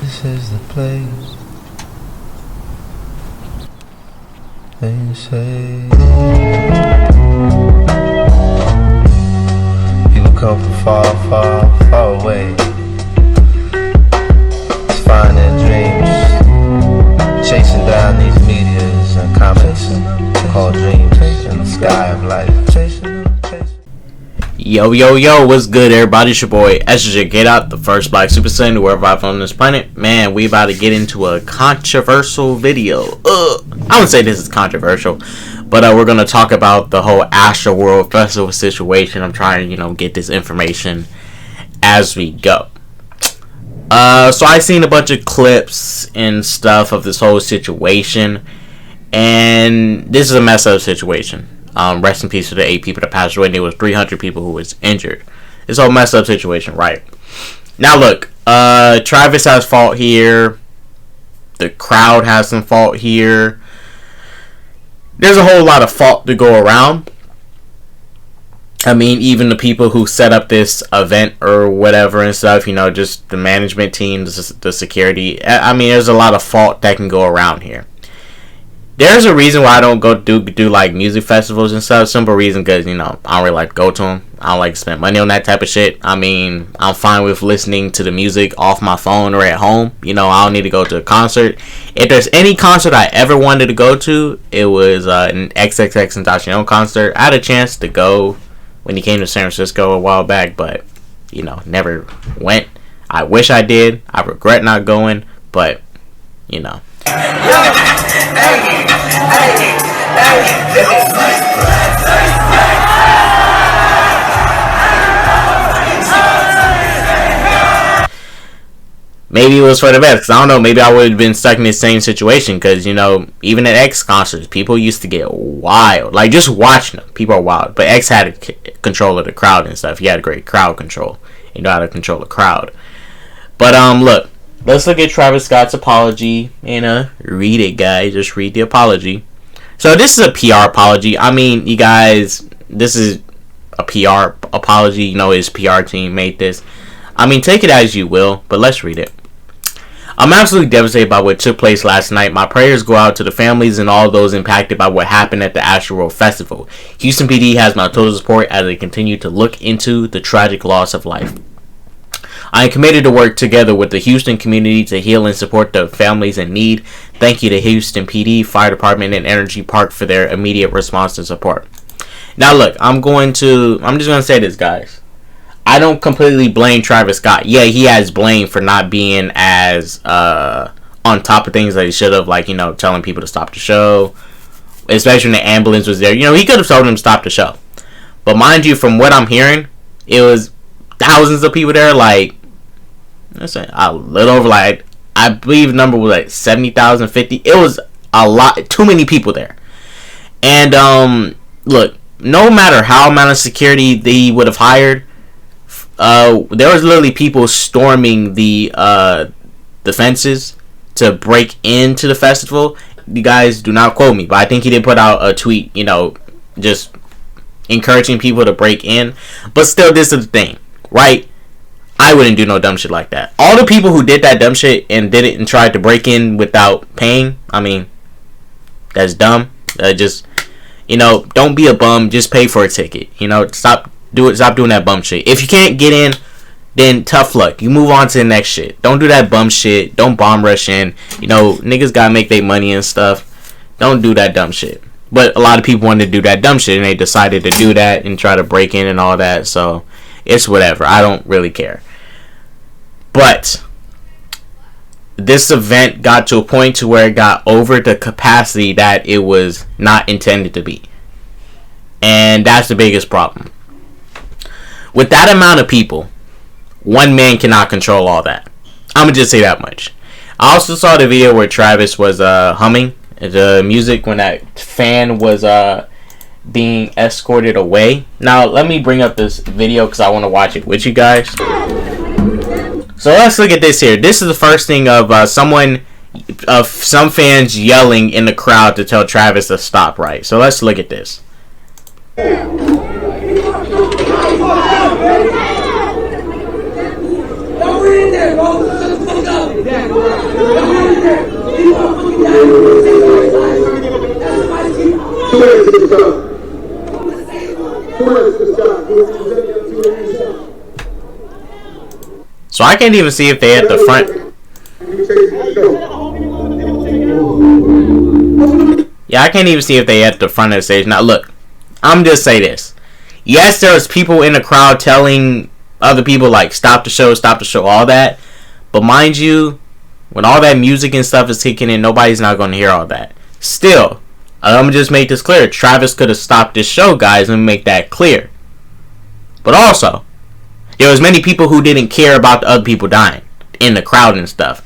This is the place. They say people come from far, far, far away to find their dreams, chasing down these meteors and comets called dreams in the sky of life. Yo, yo, yo, what's good, everybody? It's your boy, ssjk-dots, the first black super saiyan to ever arrive on this planet. Man, we about to get into a controversial video. I wouldn't say this is controversial, but we're going to talk about the whole Astroworld festival situation. I'm trying to, get this information as we go. So I seen a bunch of clips and stuff of this whole situation, and this is a messed up situation. Rest in peace to the 8 people that passed away. There was 300 people who was injured. It's a whole messed up situation, right? Now look, Travis has fault here. The crowd has some fault here. There's a whole lot of fault to go around. I mean, even the people who set up this event or whatever and stuff, just the management team, the security. I mean, there's a lot of fault that can go around here. There's a reason why I don't go do like music festivals and stuff. Simple reason, because I don't really like to go to them. I don't like to spend money on that type of shit. I mean, I'm fine with listening to the music off my phone or at home. I don't need to go to a concert. If there's any concert I ever wanted to go to, it was an XXXTentacion concert. I had a chance to go when he came to San Francisco a while back, but never went. I wish I did. I regret not going, but maybe it was for the best, because I don't know, maybe I would have been stuck in the same situation, because even at X concerts, people used to get wild, like just watching them. People are wild, but X had control of the crowd and stuff. He had great crowd control. He knew how to control the crowd. But look, let's look at Travis Scott's apology and read it, guys. Just read the apology. So this is a PR apology. I mean, you guys, this is a PR apology. His PR team made this. I mean, take it as you will, but let's read it. I'm absolutely devastated by what took place last night. My prayers go out to the families and all those impacted by what happened at the Astroworld Festival. Houston PD has my total support as they continue to look into the tragic loss of life. I am committed to work together with the Houston community to heal and support the families in need. Thank you to Houston PD, Fire Department, and Energy Park for their immediate response and support. Now look, I'm just going to say this, guys. I don't completely blame Travis Scott. Yeah, he has blame for not being as on top of things that he should have, like, telling people to stop the show. Especially when the ambulance was there. He could have told them to stop the show. But mind you, from what I'm hearing, it was thousands of people there, like, let's say a little over, like, I believe the number was like 70,000, 50. It was a lot, too many people there. And look, no matter how amount of security they would have hired, there was literally people storming the fences to break into the festival. You guys do not quote me, but I think he did put out a tweet, just encouraging people to break in. But still, this is the thing, right? I wouldn't do no dumb shit like that. All the people who did that dumb shit and did it and tried to break in without paying, I mean, that's dumb. Just, don't be a bum. Just pay for a ticket. Stop doing that bum shit. If you can't get in, then tough luck. You move on to the next shit. Don't do that bum shit. Don't bomb rush in. Niggas gotta make their money and stuff. Don't do that dumb shit. But a lot of people wanted to do that dumb shit, and they decided to do that and try to break in and all that. So it's whatever. I don't really care. But this event got to a point to where it got over the capacity that it was not intended to be. And that's the biggest problem. With that amount of people, one man cannot control all that. I'm going to just say that much. I also saw the video where Travis was humming the music when that fan was being escorted away. Now, let me bring up this video because I want to watch it with you guys. So let's look at this here. This is the first thing of some fans yelling in the crowd to tell Travis to stop, right? So let's look at this. So I can't even see if they at the front. Yeah, I can't even see if they at the front of the stage. Now look, I'm just say this. Yes, there's people in the crowd telling other people like stop the show, all that. But mind you, when all that music and stuff is kicking in, nobody's not going to hear all that. Still, I'm going to just make this clear. Travis could have stopped this show, guys, and make that clear. But also, there was many people who didn't care about the other people dying in the crowd and stuff.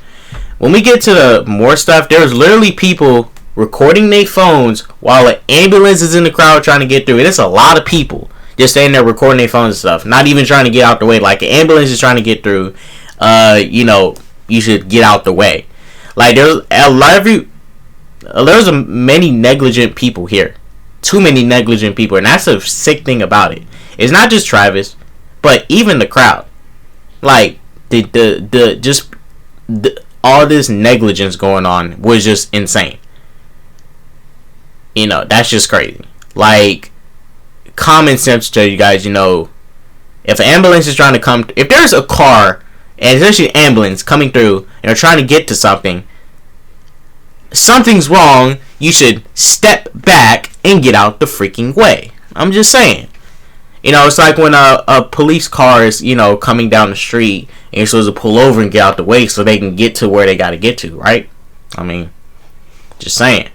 When we get to the more stuff, there's literally people recording their phones while an ambulance is in the crowd trying to get through it. It's a lot of people just standing there recording their phones and stuff, not even trying to get out the way. Like an ambulance is trying to get through, you should get out the way. Like there's a lot of you. There's many negligent people here, too many negligent people, and that's a sick thing about it. It's not just Travis, but even the crowd. Like all this negligence going on was just insane. That's just crazy. Like, common sense to you guys, if an ambulance is trying to come, if there's a car, and especially an ambulance coming through, and they're trying to get to something, something's wrong, you should step back and get out the freaking way. I'm just saying. It's like when a police car is, coming down the street, and you're supposed to pull over and get out the way so they can get to where they got to get to, right? I mean, just saying.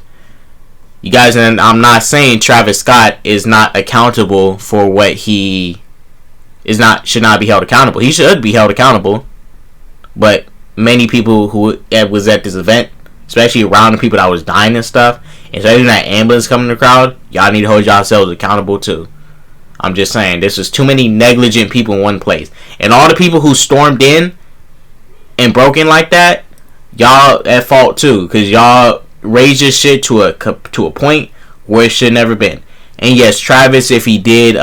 You guys, and I'm not saying Travis Scott is not accountable for what he should not be held accountable. He should be held accountable. But many people who was at this event, especially around the people that was dying and stuff, and especially that ambulance coming in the crowd, y'all need to hold yourselves accountable too. I'm just saying, this is too many negligent people in one place. And all the people who stormed in and broke in like that, y'all at fault too, because y'all raised this shit to a point where it should never been. And yes, Travis, if he did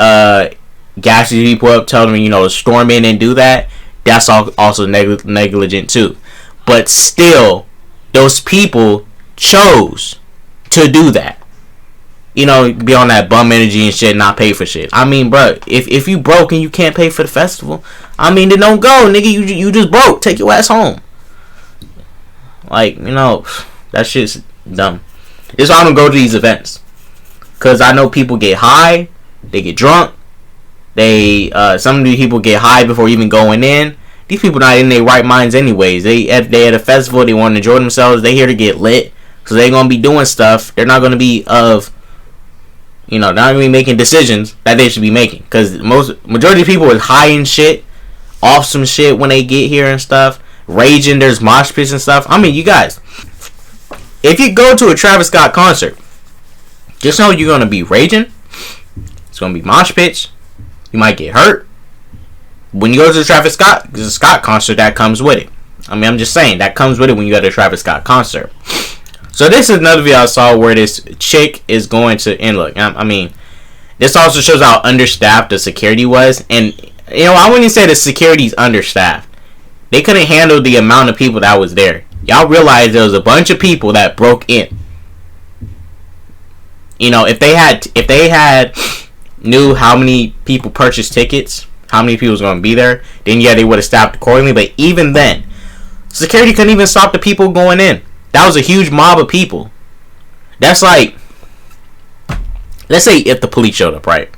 gas these people up, tell them to storm in and do that, that's also negligent too. But still, those people chose to do that. Be on that bum energy and shit, not pay for shit. I mean, bro, if you broke and you can't pay for the festival, I mean, then don't go, nigga. You just broke. Take your ass home. Like, that shit's dumb. This is why I don't go to these events. Because I know people get high, they get drunk, some of these people get high before even going in. These people not in their right minds anyways. They at a festival, they want to enjoy themselves, they here to get lit. So they're going to be doing stuff. They're not going to be not going to be making decisions that they should be making. Because majority of people is high and shit, off some shit when they get here and stuff. Raging, there's mosh pits and stuff. I mean, you guys, if you go to a Travis Scott concert, just know you're going to be raging. It's going to be mosh pits. You might get hurt. When you go to the Travis Scott concert, that comes with it. I mean, I'm just saying, that comes with it when you go to a Travis Scott concert. So this is another video I saw where this chick is going to, and look, I mean, this also shows how understaffed the security was. And, I wouldn't say the security's understaffed. They couldn't handle the amount of people that was there. Y'all realize there was a bunch of people that broke in. If they had knew how many people purchased tickets, how many people was going to be there, then yeah, they would have stopped accordingly. But even then, security couldn't even stop the people going in. That was a huge mob of people. That's like, let's say if the police showed up, right?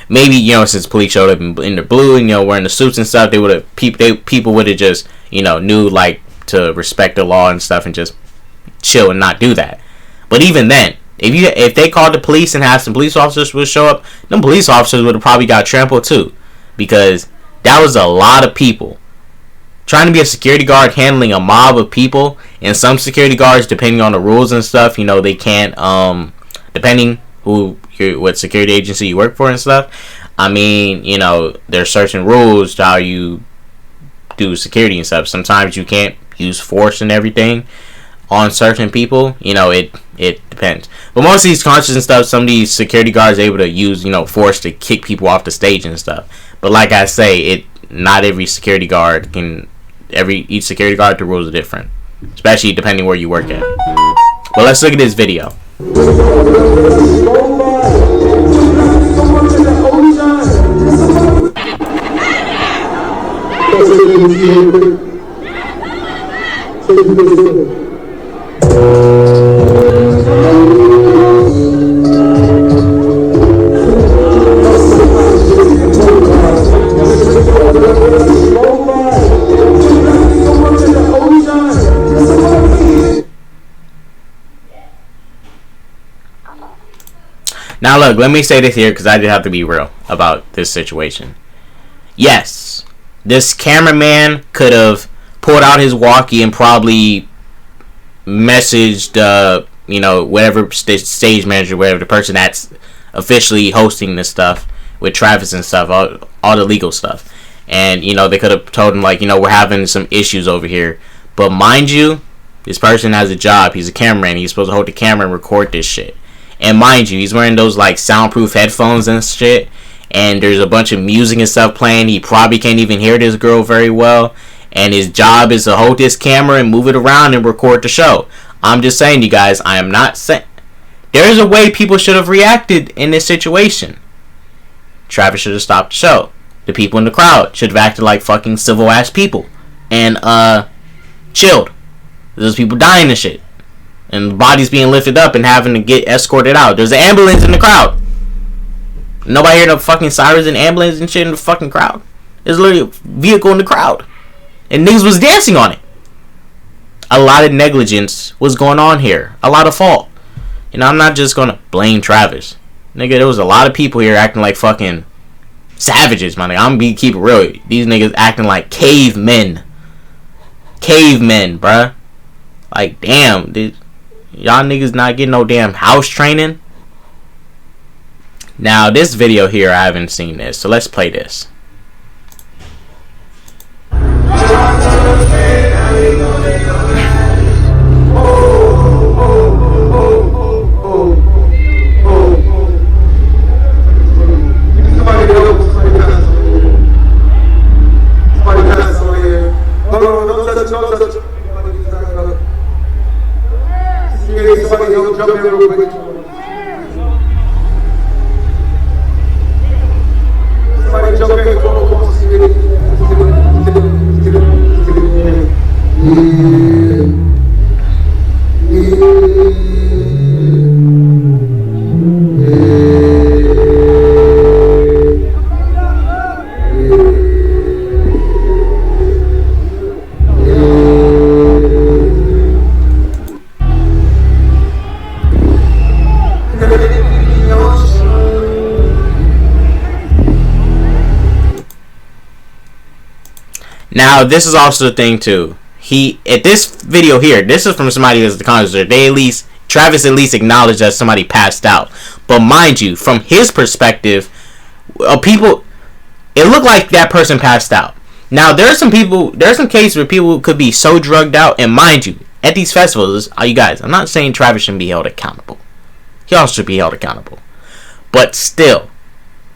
Maybe, since police showed up in the blue and, wearing the suits and stuff, they would have, people would have just, knew, like, to respect the law and stuff and just chill and not do that. But even then, if they called the police and had some police officers would show up, them police officers would have probably got trampled too. Because that was a lot of people. Trying to be a security guard handling a mob of people, and some security guards, depending on the rules and stuff, they can't, depending what security agency you work for and stuff. I mean, there's certain rules to how you do security and stuff. Sometimes you can't use force and everything on certain people. It depends. But most of these concerts and stuff, some of these security guards are able to use, force to kick people off the stage and stuff. But like I say, not every security guard can. Each security guard, the rules are different, especially depending where you work at. But let's look at this video. Now look, let me say this here because I just have to be real about this situation. Yes, this cameraman could have pulled out his walkie and probably messaged, whatever stage manager, whatever the person that's officially hosting this stuff with Travis and stuff, all the legal stuff. And, they could have told him, like, we're having some issues over here. But mind you, this person has a job. He's a cameraman. He's supposed to hold the camera and record this shit. And mind you, he's wearing those, like, soundproof headphones and shit. And there's a bunch of music and stuff playing. He probably can't even hear this girl very well. And his job is to hold this camera and move it around and record the show. I'm just saying, you guys, I am not saying... There's a way people should have reacted in this situation. Travis should have stopped the show. The people in the crowd should have acted like fucking civil-ass people. And, chilled. There's people dying and shit. And bodies being lifted up and having to get escorted out. There's an ambulance in the crowd. Nobody heard the fucking sirens and ambulance and shit in the fucking crowd. There's literally a vehicle in the crowd. And niggas was dancing on it. A lot of negligence was going on here. A lot of fault. I'm not just gonna blame Travis. Nigga, there was a lot of people here acting like fucking savages, my nigga. I'm gonna keep it real. These niggas acting like cavemen. Cavemen, bruh. Like, damn, y'all niggas not getting no damn house training. Now, this video here, I haven't seen this, so let's play this. Now, this is also the thing too. At this video here, this is from somebody that's the concert. Travis at least acknowledged that somebody passed out. But mind you, from his perspective, it looked like that person passed out. Now, there's some cases where people could be so drugged out, and mind you, at these festivals, you guys, I'm not saying Travis shouldn't be held accountable. He also should be held accountable. But still,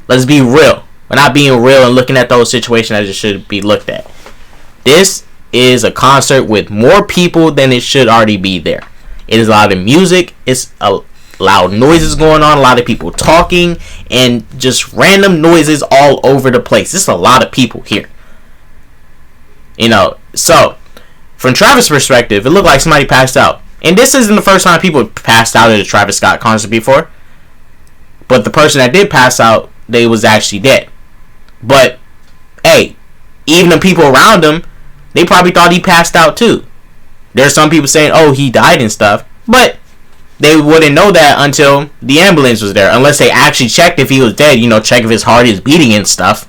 let's be real. We're not being real and looking at those situations as it should be looked at. This is a concert with more people than it should already be there. It is a lot of music. It's a loud noises going on. A lot of people talking. And just random noises all over the place. This is a lot of people here. So, from Travis' perspective, it looked like somebody passed out. And this isn't the first time people passed out at a Travis Scott concert before. But the person that did pass out, they was actually dead. But, hey, even the people around him, they probably thought he passed out too. There's some people saying, oh, he died and stuff. But they wouldn't know that until the ambulance was there. Unless they actually checked if he was dead. Check if his heart is beating and stuff.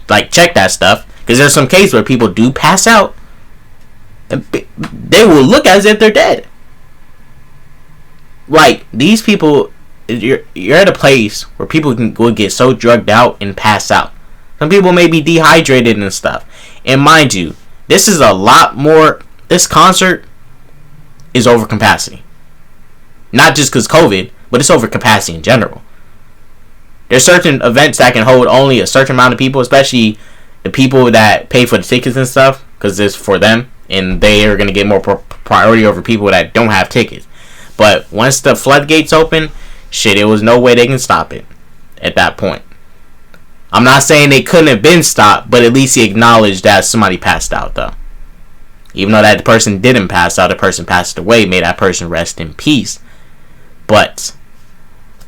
Like, check that stuff. Because there's some cases where people do pass out. And they will look as if they're dead. Like, these people, you're at a place where people will get so drugged out and pass out. Some people may be dehydrated and stuff. And mind you, this is a lot more... This concert is over capacity. Not just because COVID, but it's over capacity in general. There's certain events that can hold only a certain amount of people, especially the people that pay for the tickets and stuff, because it's for them, and they are going to get more priority over people that don't have tickets. But once the floodgates open, shit, there was no way they can stop it at that point. I'm not saying they couldn't have been stopped, but at least he acknowledged that somebody passed out, though. Even though that person didn't pass out, the person passed away. May that person rest in peace. But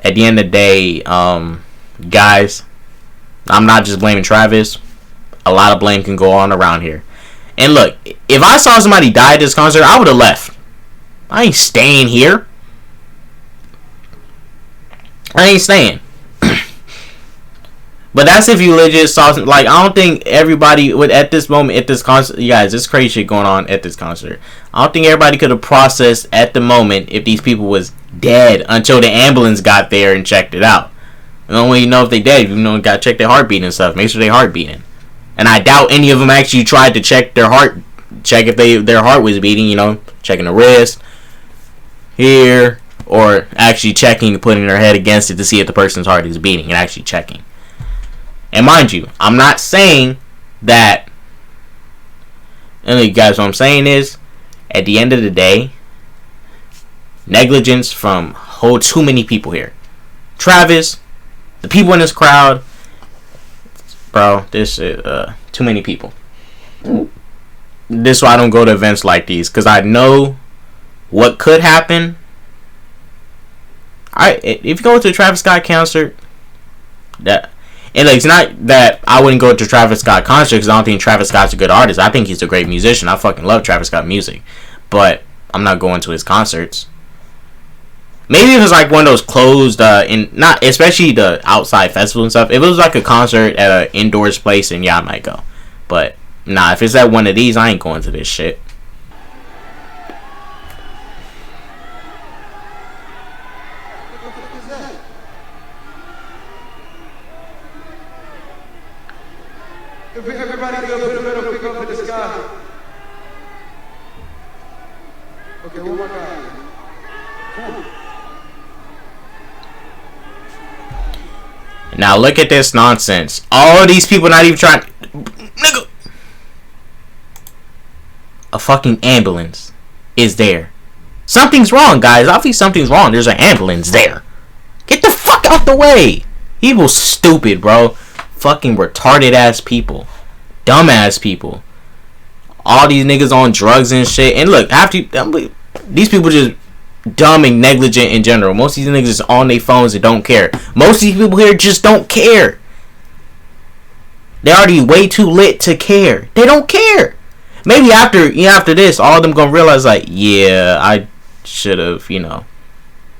at the end of the day, guys, I'm not just blaming Travis. A lot of blame can go on around here. And look, if I saw somebody die at this concert, I would have left. I ain't staying here. I ain't staying. But that's if you legit saw some, like, I don't think everybody would at this moment at this concert. You guys, there's crazy shit going on at this concert. I don't think everybody could have processed at the moment if these people was dead until the ambulance got there and checked it out. And the only way you know if they dead, you know, got to check their heartbeat and stuff. Make sure they heart beating. And I doubt any of them actually tried to check their heart, check if their heart was beating. You know, checking the wrist here, or actually checking, putting their head against it to see if the person's heart is beating and actually checking. And mind you, I'm not saying that, and you guys, what I'm saying is, at the end of the day, negligence from too many people here. Travis, the people in this crowd, bro, this is too many people. This is why I don't go to events like these, because I know what could happen. If you go to a Travis Scott concert, and like, it's not that I wouldn't go to Travis Scott concert because I don't think Travis Scott's a good artist. I think he's a great musician. I fucking love Travis Scott music. But I'm not going to his concerts. Maybe if it was like one of those closed, not especially the outside festivals and stuff. If it was like a concert at an indoors place, then yeah, I might go. But nah, if it's at one of these, I ain't going to this shit. If everybody go put a middle finger up in the sky. Okay, one more guy. Come on. Now look at this nonsense. All these people not even trying. Nigga. A fucking ambulance is there. Something's wrong, guys. Obviously something's wrong. There's an ambulance there. Get the fuck out the way. People stupid, bro. Fucking retarded ass people, dumb ass people. All these niggas on drugs and shit. And look, these people just dumb and negligent in general. Most of these niggas is on their phones and don't care. Most of these people here just don't care. They're already way too lit to care. They don't care. Maybe after this, all of them gonna realize, like, yeah, I should have,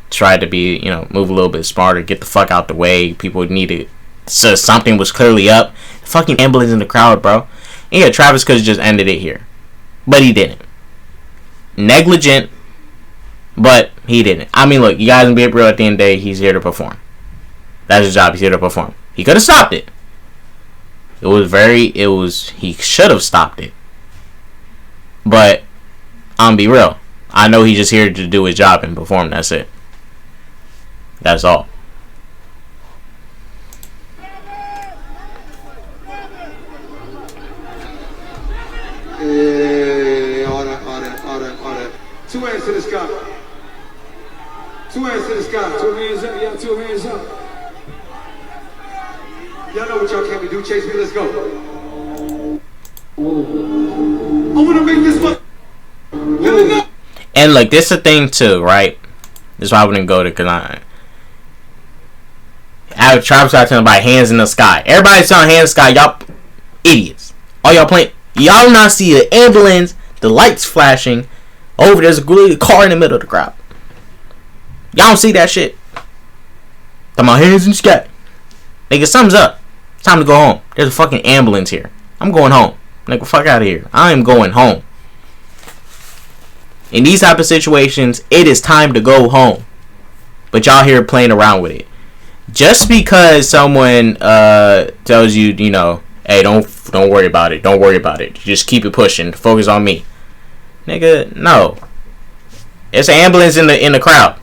tried to be, move a little bit smarter, get the fuck out the way. People need it. So something was clearly up. Fucking ambulance in the crowd, bro. And yeah, Travis could have just ended it here, but he didn't. Negligent, but he didn't. I mean, look, you guys can be real. At the end of the day, he's here to perform. That's his job. He's here to perform. He could have stopped it. He should have stopped it. But I'm be real. I know he's just here to do his job and perform. That's it. That's all. Yeah, all that. Two hands to the sky. Two hands to the sky. Two hands up, y'all. Two hands up. Y'all know what y'all came to do. Chase me, let's go. I want to make this one. Here we go. And look, this is a thing too, right? This is why I wouldn't go to, because I have Travis out telling about hands in the sky. Everybody's telling hands in the sky. Y'all idiots. All y'all playing. Y'all not see the ambulance, the lights flashing over. There's a car in the middle of the crowd. Y'all don't see that shit. Talking about hands in the sky. Nigga, something's up. It's time to go home. There's a fucking ambulance here. I'm going home. Nigga, fuck out of here. I am going home. In these type of situations, it is time to go home. But y'all here playing around with it. Just because someone tells you, hey, don't worry about it. Don't worry about it. Just keep it pushing. Focus on me. Nigga, no. It's an ambulance in the crowd.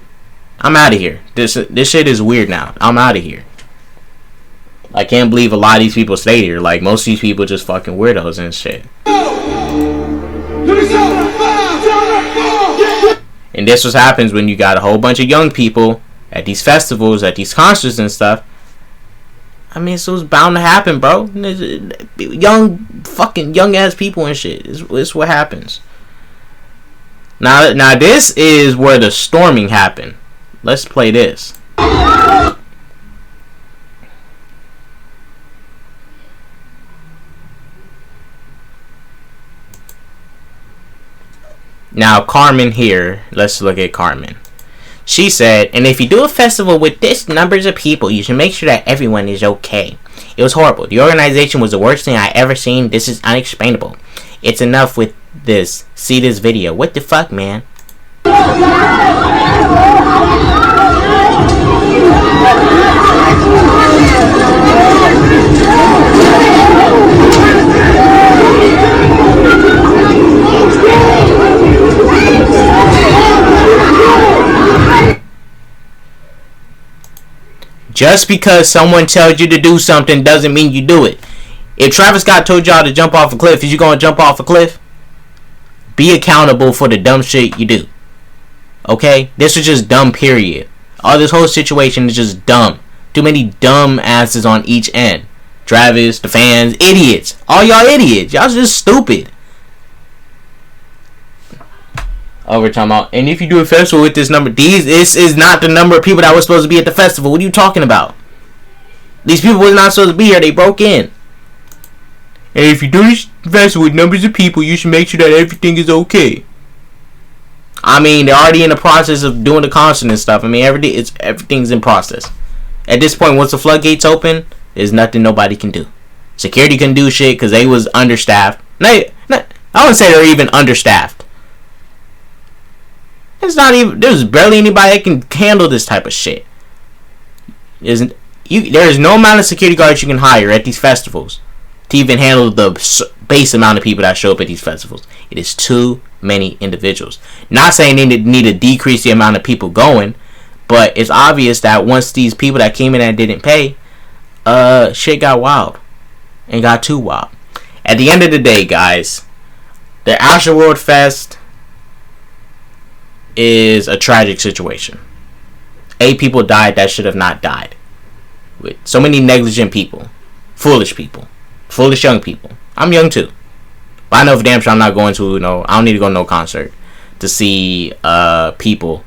I'm out of here. This shit is weird now. I'm out of here. I can't believe a lot of these people stay here. Like, most of these people just fucking weirdos and shit. And this what happens when you got a whole bunch of young people at these festivals, at these concerts and stuff. I mean, so it's bound to happen, bro. Young ass people and shit. It's what happens. Now this is where the storming happened. Let's play this. Now Carmen here. Let's look at Carmen. She said, and if you do a festival with this numbers of people, you should make sure that everyone is okay. It was horrible. The organization was the worst thing I ever seen. This is unexplainable. It's enough with this. See this video. What the fuck, man? Just because someone tells you to do something doesn't mean you do it. If Travis Scott told y'all to jump off a cliff, is you gonna jump off a cliff? Be accountable for the dumb shit you do. Okay? This is just dumb, period. All this whole situation is just dumb. Too many dumb asses on each end. Travis, the fans, idiots. All y'all idiots. Y'all just stupid. Overtime out. And if you do a festival with this number, this is not the number of people that were supposed to be at the festival. What are you talking about? These people were not supposed to be here. They broke in. And if you do this festival with numbers of people, you should make sure that everything is okay. I mean, they're already in the process of doing the concert and stuff. I mean, everything's in process. At this point, once the floodgates open, there's nothing nobody can do. Security couldn't do shit because they was understaffed. I wouldn't say they're even understaffed. There's barely anybody that can handle this type of shit. There is no amount of security guards you can hire at these festivals to even handle the base amount of people that show up at these festivals. It is too many individuals. Not saying they need to decrease the amount of people going, but it's obvious that once these people that came in and didn't pay, shit got wild. And got too wild. At the end of the day, guys, the Astroworld Fest is a tragic situation. 8 people died that should have not died. With so many negligent people. Foolish young people. I'm young too. But I know for damn sure I'm not going to, I don't need to go to no concert to see people,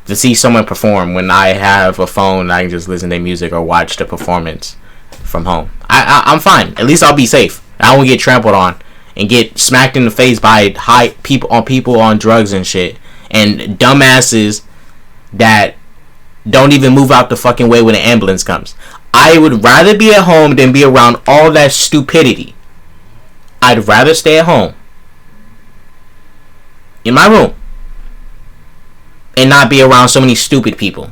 to see someone perform when I have a phone and I can just listen to their music or watch the performance from home. I'm fine. At least I'll be safe. I won't get trampled on and get smacked in the face by people on drugs and shit. And dumbasses that don't even move out the fucking way when an ambulance comes. I would rather be at home than be around all that stupidity. I'd rather stay at home in my room and not be around so many stupid people.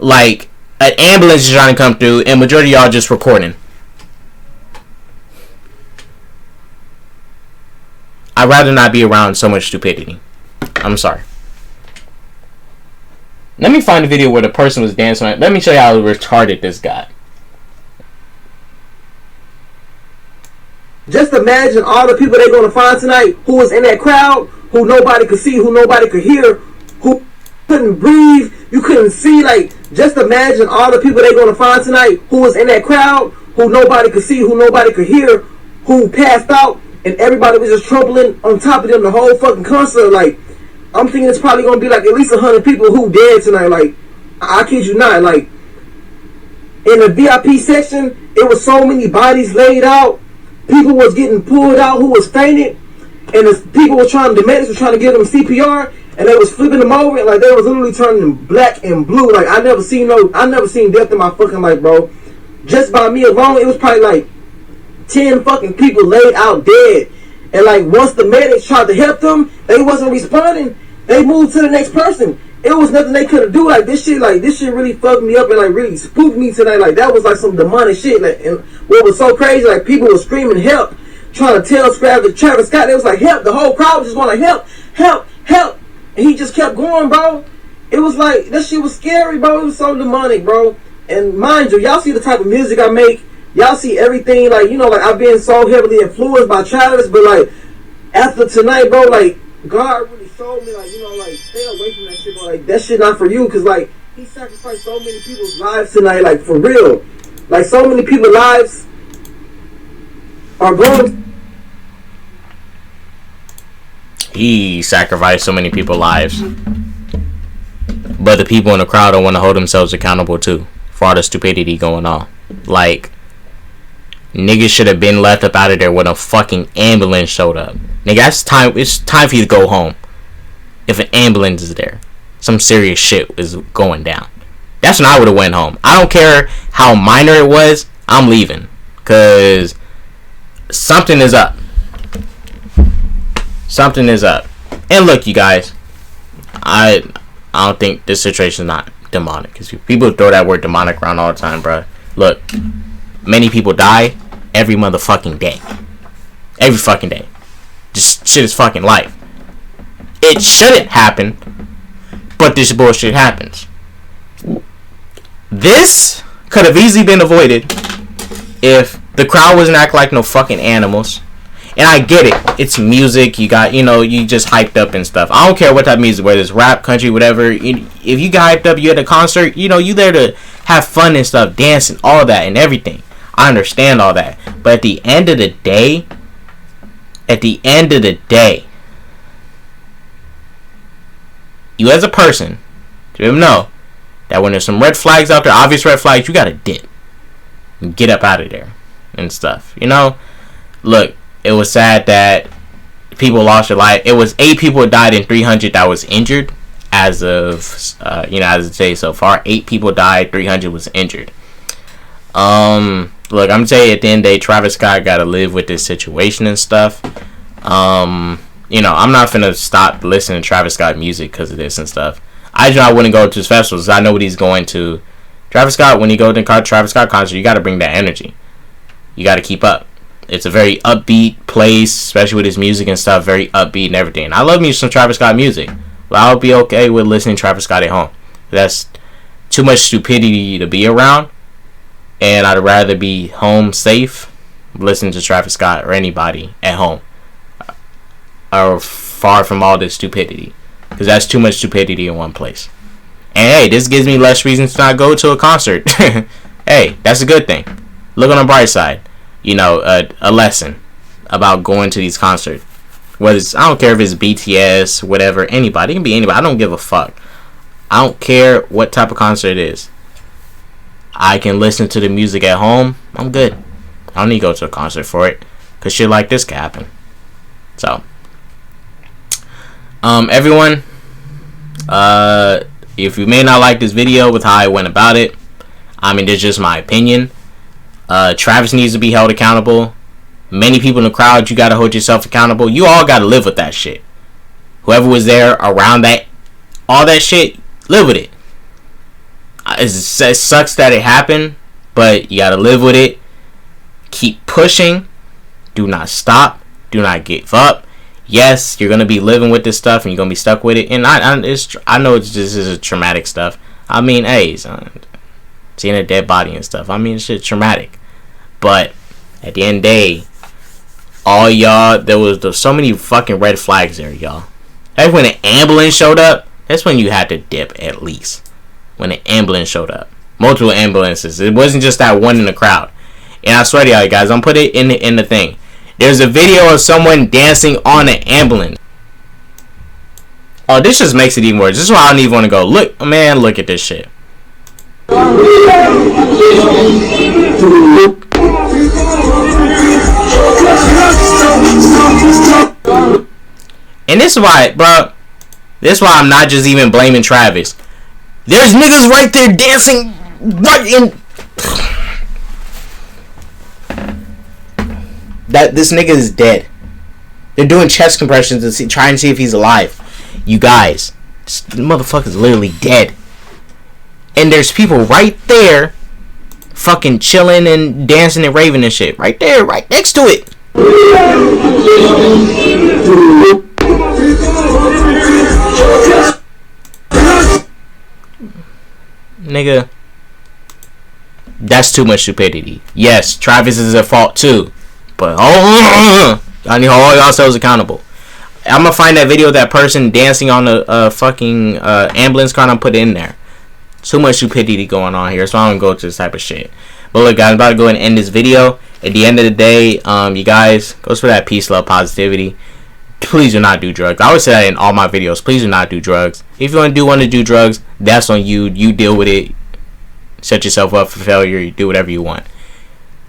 Like, an ambulance is trying to come through and majority of y'all just recording. I'd rather not be around so much stupidity. I'm sorry. Let me find a video where the person was dancing. Let me show you how retarded this got. Just imagine all the people they're going to find tonight who was in that crowd, who nobody could see, who nobody could hear, who couldn't breathe, you couldn't see. Like, just imagine all the people they're going to find tonight who was in that crowd, who nobody could see, who nobody could hear, who passed out, and everybody was just trampling on top of them the whole fucking concert. Like, I'm thinking it's probably going to be like at least 100 people who dead tonight. Like, I kid you not. Like, in the VIP section, it was so many bodies laid out. People was getting pulled out who was fainted. And the medics were trying to give them CPR. And they was flipping them over. And like, they was literally turning black and blue. Like, I never seen death in my fucking life, bro. Just by me alone, it was probably like 10 fucking people laid out dead. And like, once the medics tried to help them, they wasn't responding. They moved to the next person. It was nothing they could have do. Like, this shit really fucked me up and like really spooked me tonight. Like, that was like some demonic shit. Like, and what was so crazy, like, people were screaming help, trying to tell Travis Scott. They was like, help. The whole crowd just want to help. And he just kept going, bro. It was like, that shit was scary, bro. It was so demonic, bro. And mind you, y'all see the type of music I make. Y'all see everything, like, like, I've been so heavily influenced by Travis, but like, after tonight, bro, like, God really showed me, like, like, stay away from that shit, bro. Like, that shit not for you, because like, he sacrificed so many people's lives tonight, like, for real. Like so many people's lives are going. He sacrificed so many people's lives, but the people in the crowd don't want to hold themselves accountable too for all the stupidity going on. Like, niggas should have been left up out of there when a fucking ambulance showed up. Nigga, that's time. It's time for you to go home. If an ambulance is there, some serious shit is going down. That's when I would have went home. I don't care how minor it was. I'm leaving, cause something is up. Something is up. And look, you guys, I don't think this situation is not demonic. Because people throw that word demonic around all the time, bro. Look, many people die every motherfucking day. Every fucking day. Just shit is fucking life. It shouldn't happen, but this bullshit happens. This could have easily been avoided if the crowd wasn't acting like no fucking animals. And I get it. It's music. You got, you just hyped up and stuff. I don't care what type of music, whether it's rap, country, whatever. If you get hyped up, you at a concert, you there to have fun and stuff, dancing, all that and everything. I understand all that. But at the end of the day, you as a person, you know that when there's some red flags out there, obvious red flags, you gotta dip. And get up out of there and stuff. Look, it was sad that people lost their life. It was 8 people died and 300 that was injured as of as of today so far. 8 people died, 300 was injured. Look, I'm gonna tell you, at the end of the day, Travis Scott gotta live with this situation and stuff. I'm not finna stop listening to Travis Scott music because of this and stuff. I wouldn't go to his festivals. I know what he's going to. Travis Scott, when you go to the Travis Scott concert, you gotta bring that energy. You gotta keep up. It's a very upbeat place, especially with his music and stuff, very upbeat and everything. I love me some Travis Scott music, but I would be okay with listening to Travis Scott at home. That's too much stupidity to be around, and I'd rather be home safe, listening to Travis Scott or anybody at home, or far from all this stupidity, because that's too much stupidity in one place. And hey, this gives me less reasons to not go to a concert. Hey, that's a good thing. Look on the bright side. A lesson about going to these concerts. Whether I don't care if it's BTS, whatever, anybody. It can be anybody. I don't give a fuck. I don't care what type of concert it is. I can listen to the music at home. I'm good. I don't need to go to a concert for it, because shit like this can happen. So, everyone, if you may not like this video with how I went about it, it's just my opinion. Travis needs to be held accountable. Many people in the crowd, you gotta hold yourself accountable. You all gotta live with that shit. Whoever was there around that, all that shit, live with it. It sucks that it happened, but you gotta live with it. Keep pushing. Do not stop. Do not give up. Yes, you're gonna be living with this stuff, and you're gonna be stuck with it. And I know this is traumatic stuff. Hey, son, seeing a dead body and stuff. Shit's traumatic. But at the end of the day, all y'all, there's so many fucking red flags there, y'all. That's when an ambulance showed up. That's when you had to dip, at least. When an ambulance showed up. Multiple ambulances. It wasn't just that one in the crowd. And I swear to y'all, guys, I'm put it in the thing. There's a video of someone dancing on an ambulance. Oh, this just makes it even worse. This is why I don't even want to go. Look, man, look at this shit. And this is why, bro. This is why I'm not just even blaming Travis. There's niggas right there dancing right in. That this nigga is dead. They're doing chest compressions to try and see if he's alive. You guys, the motherfucker's literally dead. And there's people right there, fucking chilling and dancing and raving and shit. Right there, right next to it. Nigga, that's too much stupidity. Yes, Travis is at fault too, but I need to hold yourselves accountable. I'm gonna find that video of that person dancing on the fucking ambulance car and I'm put it in there. Too much stupidity going on here, so I don't go to this type of shit. But look, guys, I'm about to go ahead and end this video. At the end of the day, you guys, goes for that peace, love, positivity. Please do not do drugs. I always say that in all my videos. Please do not do drugs. If you want to do drugs, that's on you. You deal with it. Set yourself up for failure. You do whatever you want.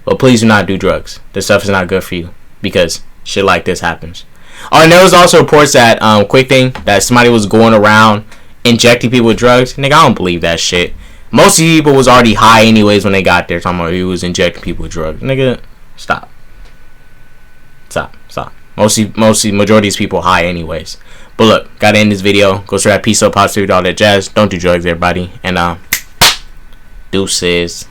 But please do not do drugs. This stuff is not good for you because shit like this happens. Oh, and there was also reports that, quick thing, that somebody was going around injecting people with drugs. Nigga, I don't believe that shit. Most of the people was already high anyways when they got there. Talking about he was injecting people with drugs. Nigga, stop. Majority of these people high anyways. But look, gotta end this video. Go through that peace, love, positivity, all that jazz. Don't do drugs, everybody. And deuces.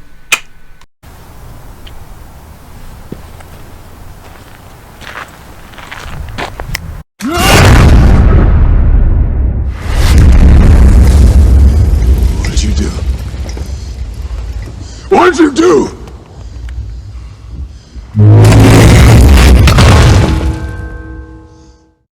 What did you do?